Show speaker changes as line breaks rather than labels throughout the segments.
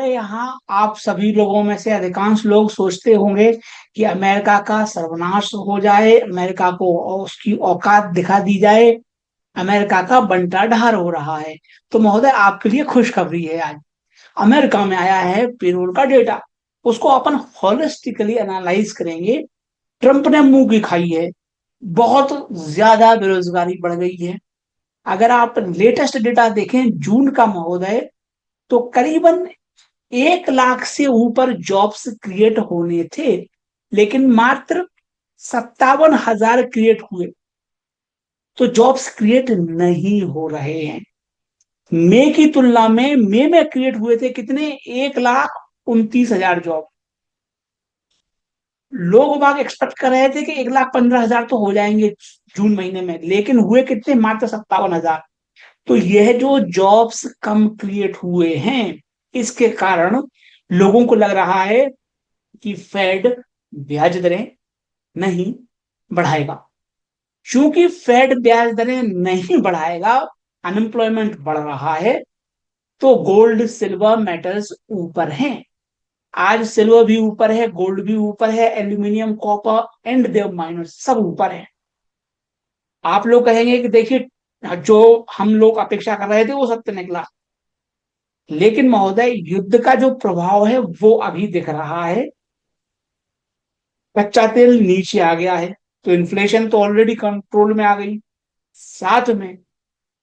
हमारे यहाँ आप सभी लोगों में से अधिकांश लोग सोचते होंगे कि अमेरिका का सर्वनाश हो जाए, अमेरिका को उसकी औकात दिखा दी जाए, अमेरिका का बंटाढार हो रहा है। तो महोदय आपके लिए खुशखबरी है आज। अमेरिका में आया है पेरोल का डेटा। उसको अपन हॉलिस्टिकली एनालाइज करेंगे। ट्रंप ने मुंह की खाई है, बहुत ज्यादा बेरोजगारी बढ़ गई है। अगर आप लेटेस्ट डेटा देखें जून का महोदय, तो करीबन 1 लाख से ऊपर जॉब्स क्रिएट होने थे, लेकिन मात्र 57,000 क्रिएट हुए। तो जॉब्स क्रिएट नहीं हो रहे हैं। मई की तुलना में मई में क्रिएट हुए थे कितने? 1,29,000 जॉब। लोग बाग एक्सपेक्ट कर रहे थे कि 1,15,000 तो हो जाएंगे जून महीने में, लेकिन हुए कितने? मात्र 57,000। तो यह जो जॉब्स कम क्रिएट हुए हैं, इसके कारण लोगों को लग रहा है कि फेड ब्याज दरें नहीं बढ़ाएगा। क्योंकि फेड ब्याज दरें नहीं बढ़ाएगा, अनएम्प्लॉयमेंट बढ़ रहा है, तो गोल्ड सिल्वर मेटल्स ऊपर हैं। आज सिल्वर भी ऊपर है, गोल्ड भी ऊपर है, aluminium, copper and their miners सब ऊपर है। आप लोग कहेंगे कि देखिए जो हम लोग अपेक्षा कर रहे थे वो सत्य निकला, लेकिन महोदय युद्ध का जो प्रभाव है वो अभी दिख रहा है। कच्चा तेल नीचे आ गया है, तो इन्फ्लेशन तो ऑलरेडी कंट्रोल में आ गई। साथ में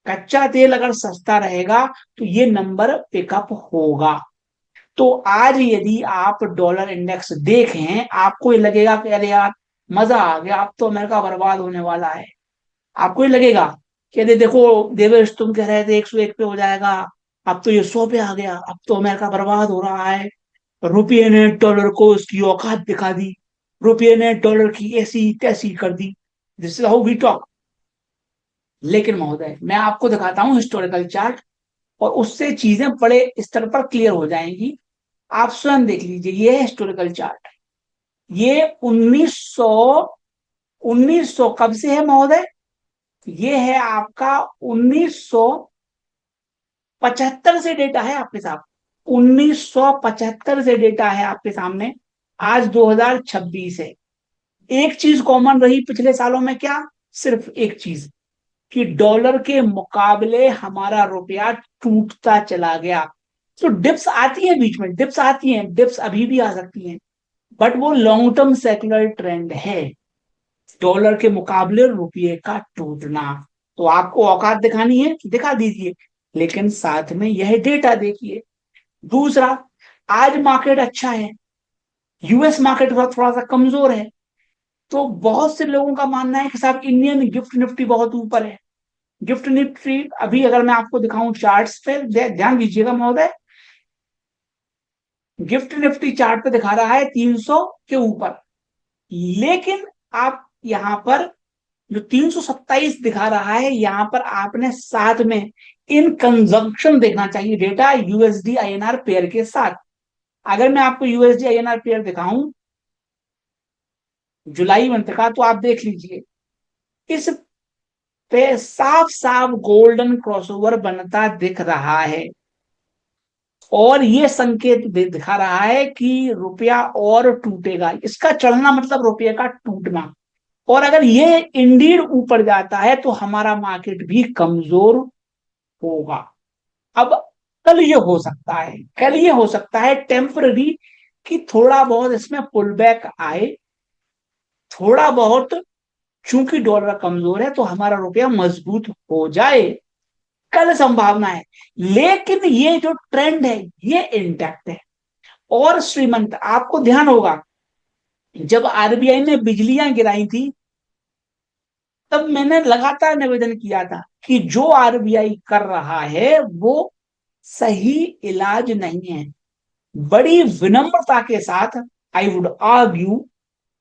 कच्चा तेल अगर सस्ता रहेगा तो ये नंबर पिकअप होगा। तो आज यदि आप डॉलर इंडेक्स देखें, आपको ये लगेगा कि अरे यार मजा आ गया, अब तो अमेरिका बर्बाद होने वाला है। आपको ये लगेगा कि अरे देखो देवेश, तुम कह रहे थे 101 पे हो जाएगा, अब तो ये 100 पे आ गया, अब तो अमेरिका बर्बाद हो रहा है। रुपये ने डॉलर को उसकी औकात दिखा दी, रुपये ने डॉलर की ऐसी तैसी कर दी। This is how we talk. लेकिन महोदय मैं आपको दिखाता हूं हिस्टोरिकल चार्ट, और उससे चीजें बड़े स्तर पर क्लियर हो जाएंगी। आप स्वयं देख लीजिए, ये है हिस्टोरिकल चार्ट। ये 1900 कब से है महोदय? ये है आपका 1975 से डेटा है आपके साथ। 1975 से डेटा है आपके सामने। आज 2026 है। एक चीज कॉमन रही पिछले सालों में, क्या? सिर्फ एक चीज, कि डॉलर के मुकाबले हमारा रुपया टूटता चला गया। तो डिप्स आती है, बीच में डिप्स आती हैं, डिप्स अभी भी आ सकती हैं, बट वो लॉन्ग टर्म सेकुलर ट्रेंड है, डॉलर के मुकाबले रुपये का टूटना। तो आपको औकात दिखानी है, दिखा दीजिए, लेकिन साथ में यह डेटा देखिए। दूसरा, आज मार्केट अच्छा है, यूएस मार्केट थोड़ा सा कमजोर है। तो बहुत से लोगों का मानना है कि साहब इंडियन गिफ्ट निफ्टी बहुत ऊपर है। गिफ्ट निफ्टी अभी अगर मैं आपको दिखाऊं चार्ट्स पे, ध्यान दीजिएगा महोदय, गिफ्ट निफ्टी चार्ट पे दिखा रहा है 300 के ऊपर। लेकिन आप यहां पर जो 327 दिखा रहा है, यहां पर आपने साथ में इन कंजम्पशन देखना चाहिए डेटा यूएसडी आईएनआर पेयर के साथ। अगर मैं आपको यूएसडी आईएनआर पेयर दिखाऊं जुलाई मंथ का, तो आप देख लीजिए, इस पे साफ साफ गोल्डन क्रॉसओवर बनता दिख रहा है, और ये संकेत दिखा रहा है कि रुपया और टूटेगा। इसका चलना मतलब रुपये का टूटना। और अगर ये इंडीड ऊपर जाता है तो हमारा मार्केट भी कमजोर होगा। अब कल ये हो सकता है, कल ये हो सकता है टेम्पररी, कि थोड़ा बहुत इसमें पुल बैक आए, थोड़ा बहुत, चूंकि डॉलर कमजोर है तो हमारा रुपया मजबूत हो जाए, कल संभावना है। लेकिन ये जो ट्रेंड है ये इंटैक्ट है। और श्रीमंत, आपको ध्यान होगा जब आरबीआई ने बिजलियां गिराई थी, तब मैंने लगातार निवेदन किया था कि जो आरबीआई कर रहा है वो सही इलाज नहीं है। बड़ी विनम्रता के साथ आई वुड आर्ग्यू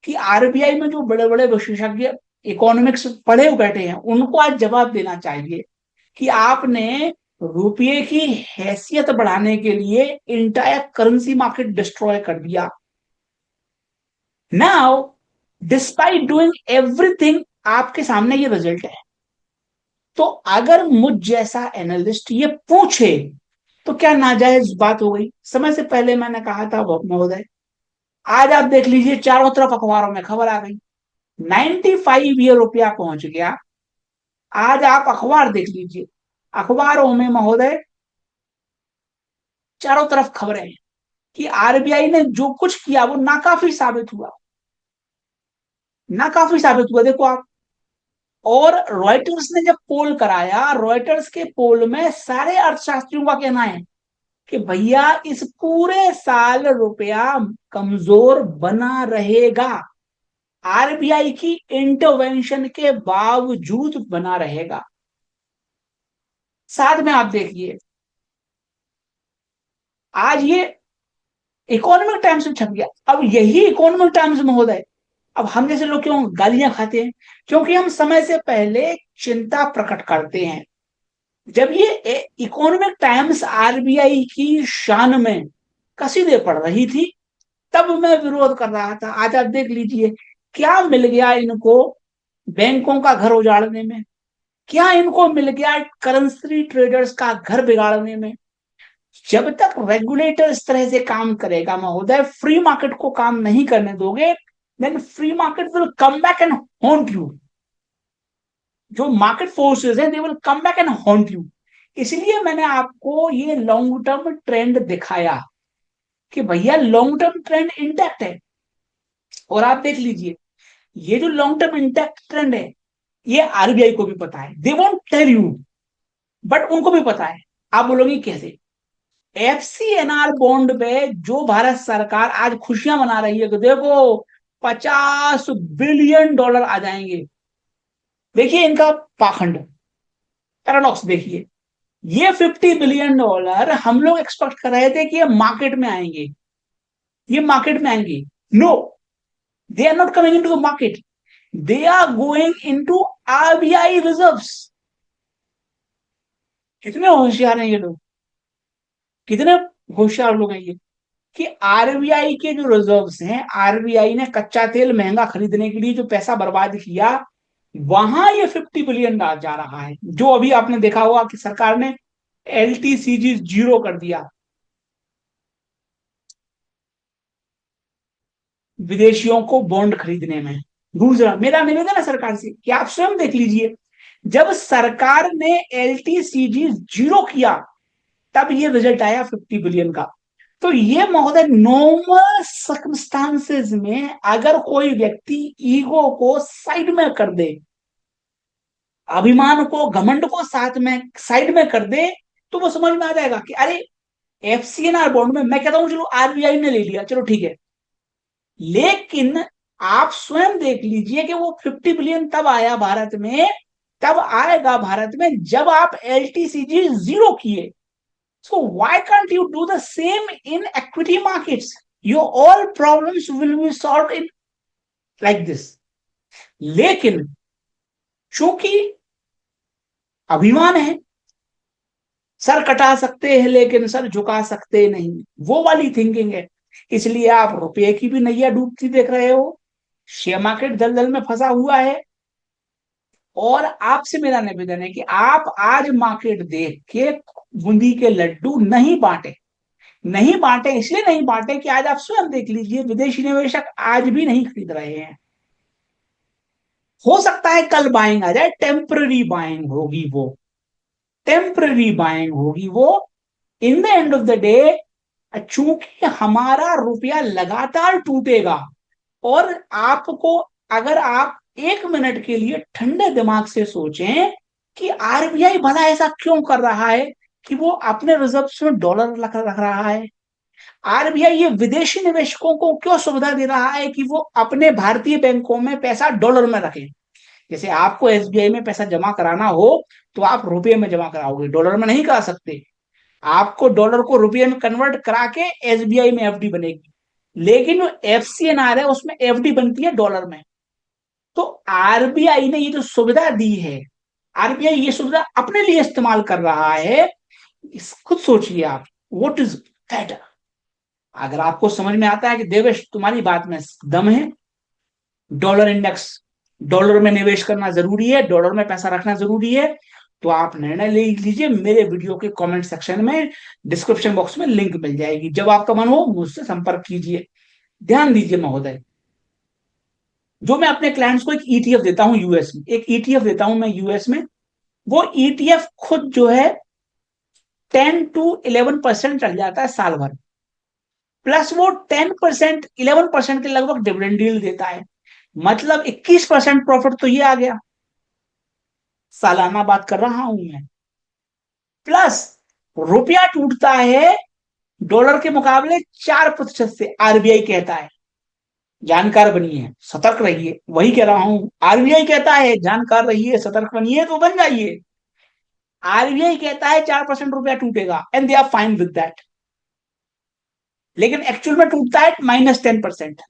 कि आरबीआई में जो बड़े बड़े विशेषज्ञ इकोनॉमिक्स पढ़े हुए बैठे हैं, उनको आज जवाब देना चाहिए कि आपने रुपये की हैसियत बढ़ाने के लिए इंटायर करेंसी मार्केट डिस्ट्रॉय कर दिया। नाउ डिस्पाइट डूइंग एवरीथिंग, आपके सामने ये रिजल्ट है। तो अगर मुझ जैसा एनालिस्ट ये पूछे, तो क्या नाजायज बात हो गई? समय से पहले मैंने कहा था महोदय, आज आप देख लीजिए चारों तरफ अखबारों में खबर आ गई, 95 ईयर रुपया पहुंच गया। आज आप अखबार देख लीजिए, अखबारों में महोदय चारों तरफ खबरें हैं कि आरबीआई ने जो कुछ किया वो नाकाफी साबित हुआ, नाकाफी साबित हुआ, देखो आप। और रॉयटर्स ने जब पोल कराया, रॉयटर्स के पोल में सारे अर्थशास्त्रियों का कहना है कि भैया इस पूरे साल रुपया कमजोर बना रहेगा, आरबीआई की इंटरवेंशन के बावजूद बना रहेगा। साथ में आप देखिए, आज ये इकोनॉमिक टाइम्स में छप गया। अब यही इकोनॉमिक टाइम्स महोदय, अब हम जैसे लोग क्यों गालियां खाते हैं? क्योंकि हम समय से पहले चिंता प्रकट करते हैं। जब ये इकोनॉमिक टाइम्स आरबीआई की शान में कसीदे पढ़ रही थी, तब मैं विरोध कर रहा था। आज आप देख लीजिए क्या मिल गया इनको, बैंकों का घर उजाड़ने में, क्या इनको मिल गया करेंसी ट्रेडर्स का घर बिगाड़ने में। जब तक रेगुलेटर इस तरह से काम करेगा महोदय, फ्री मार्केट को काम नहीं करने दोगे, then free market will come back and haunt you. जो मार्केट फोर्सेस हैं, they will come back and haunt you. इसलिए मैंने आपको ये लॉन्ग टर्म ट्रेंड दिखाया कि भैया लॉन्ग टर्म ट्रेंड इंटैक्ट है। और आप देख लीजिए, ये जो लॉन्ग टर्म इंटैक्ट ट्रेंड है, ये आरबीआई को भी पता है, they won't tell you, but उनको भी पता है। आप बोलोगे कैसे? एफसीएनआर बॉन्ड पे जो भारत सरकार आज खुशियां मना रही है कि देखो 50 बिलियन डॉलर आ जाएंगे, देखिए इनका पाखंड, पैराडॉक्स देखिए। ये 50 बिलियन डॉलर हम लोग एक्सपेक्ट कर रहे थे कि ये मार्केट में आएंगे, ये मार्केट में आएंगे। No, they are not coming into the market, they are going into RBI reserves. कितने होशियार हैं ये लोग, कितने होशियार लोग हैं ये, कि आरबीआई के जो रिजर्व्स हैं, आरबीआई ने कच्चा तेल महंगा खरीदने के लिए जो पैसा बर्बाद किया, वहां ये 50 बिलियन जा रहा है। जो अभी आपने देखा होगा कि सरकार ने एलटीसीजी जीरो कर दिया विदेशियों को बॉन्ड खरीदने में। दूसरा मेरा निवेदन है सरकार से कि आप स्वयं देख लीजिए, जब सरकार ने एलटीसीजी जीरो किया, तब ये रिजल्ट आया 50 बिलियन का। तो ये महोदय नॉर्मल सर्कमस्टांसेस में अगर कोई व्यक्ति ईगो को साइड में कर दे, अभिमान को, घमंड को साथ में साइड में कर दे, तो वो समझ में आ जाएगा कि अरे एफसीएनआर बॉन्ड में, मैं कहता हूं चलो आरबीआई ने ले लिया, चलो ठीक है, लेकिन आप स्वयं देख लीजिए कि वो 50 बिलियन तब आया भारत में, तब आएगा भारत में जब आप एलटीसीजी जीरो किए। So why can't you do the same in equity markets? Your all problems will be solved in like this. लेकिन चूंकि अभिमान है, सर कटा सकते हैं लेकिन सर झुका सकते नहीं, वो वाली थिंकिंग है। इसलिए आप रुपए की भी नैया डूबती देख रहे हो, शेयर मार्केट दलदल में फंसा हुआ है। और आपसे मेरा निवेदन है कि आप आज मार्केट देख के बूंदी के लड्डू नहीं बांटे, नहीं बांटे। इसलिए नहीं बांटे कि आज आप स्वयं देख लीजिए, विदेशी निवेशक आज भी नहीं खरीद रहे हैं। हो सकता है कल बाइंग आ जाए, टेम्पररी बाइंग होगी वो, टेम्पररी बाइंग होगी वो। In the end of the day, चूंकि हमारा रुपया लगातार टूटेगा, और आपको, अगर आप 1 मिनट के लिए ठंडे दिमाग से सोचें कि आरबीआई भला ऐसा क्यों कर रहा है कि वो अपने रिजर्व्स में डॉलर रख रहा है, आरबीआई ये विदेशी निवेशकों को क्यों सुविधा दे रहा है कि वो अपने भारतीय बैंकों में पैसा डॉलर में रखें। जैसे आपको एसबीआई में पैसा जमा कराना हो तो आप रुपये में जमा कराओगे, डॉलर में नहीं करा सकते। आपको डॉलर को रुपये में कन्वर्ट करा के एसबीआई में एफडी बनेगी, लेकिन जो एफसीएनआर है उसमें एफडी बनती है डॉलर में। तो आरबीआई ने ये जो सुविधा दी है, आरबीआई ये सुविधा अपने लिए इस्तेमाल कर रहा है। खुद सोचिए आप, व्हाट इज बेटर। अगर आपको समझ में आता है कि देवेश तुम्हारी बात में दम है, डॉलर इंडेक्स, डॉलर में निवेश करना जरूरी है, डॉलर में पैसा रखना जरूरी है, तो आप निर्णय ले लीजिए। मेरे वीडियो के कमेंट सेक्शन में, डिस्क्रिप्शन बॉक्स में लिंक मिल जाएगी। जब आपका मन हो मुझसे संपर्क कीजिए। ध्यान दीजिए महोदय, जो मैं अपने क्लाइंट्स को एक ईटीएफ देता हूं यूएस में, एक ईटीएफ देता हूं मैं यूएस में, वो ईटीएफ खुद जो है 10 to 11% चल जाता है साल भर, प्लस वो 10% 11% के लगभग डिविडेंड यील्ड देता है। मतलब 21% प्रॉफिट तो ये आ गया, सालाना बात कर रहा हूं मैं। प्लस रुपया टूटता है डॉलर के मुकाबले 4% से, आरबीआई कहता है। जानकार बनिए, सतर्क रहिए, वही कह रहा हूं। आरबीआई कहता है जानकार रहिए, सतर्क बनिए, तो बन जाइए। आरबीआई कहता है 4% रुपया टूटेगा and they are fine with that, लेकिन एक्चुअल में टूटता है -10%।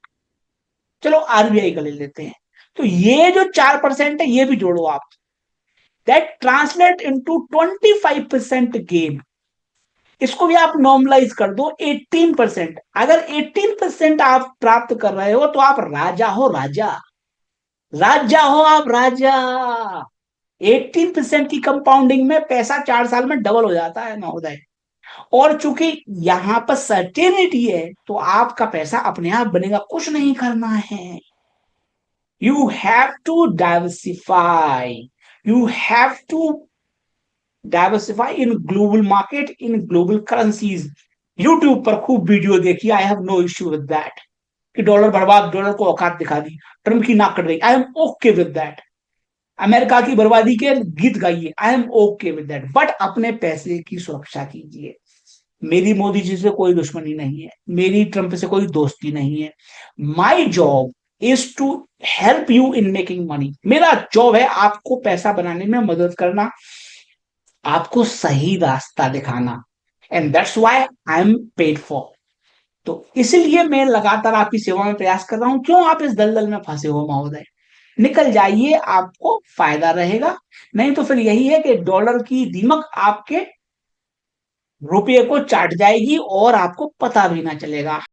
चलो आरबीआई का ले लेते हैं। तो ये जो 4% है ये भी जोड़ो आप, दैट ट्रांसलेट इनटू 25% गेन। इसको भी आप नॉर्मलाइज कर दो 18%। अगर 18% आप प्राप्त कर रहे हो तो आप राजा हो, राजा। राजा हो आप, राजा। 18% की कंपाउंडिंग में पैसा 4 साल में डबल हो जाता है महोदय। और चूंकि यहां पर सर्टेनिटी है तो आपका पैसा अपने आप बनेगा, कुछ नहीं करना है। You have to diversify, you have to diversify in global market, in global currencies. YouTube पर खूब वीडियो देखिए, I have no issue with that, कि डॉलर बर्बाद, डॉलर को औकात दिखा दी, ट्रम्प की नाक कट गई, I am okay with that. America की बर्बादी के गीत गाइए, I am okay with that, but अपने पैसे की सुरक्षा कीजिए। मेरी मोदी जी से कोई दुश्मनी नहीं है, मेरी ट्रंप से कोई दोस्ती नहीं है। My job is to help you in making money. मेरा जॉब है आपको पैसा बनाने में मदद करना, आपको सही रास्ता दिखाना, and that's why I am paid for. तो इसलिए मैं लगातार आपकी सेवा में प्रयास कर रहा हूं। क्यों आप इस दलदल में फंसे हो महोदय? निकल जाइए, आपको फायदा रहेगा। नहीं तो फिर यही है कि डॉलर की दीमक आपके रुपये को चाट जाएगी और आपको पता भी ना चलेगा।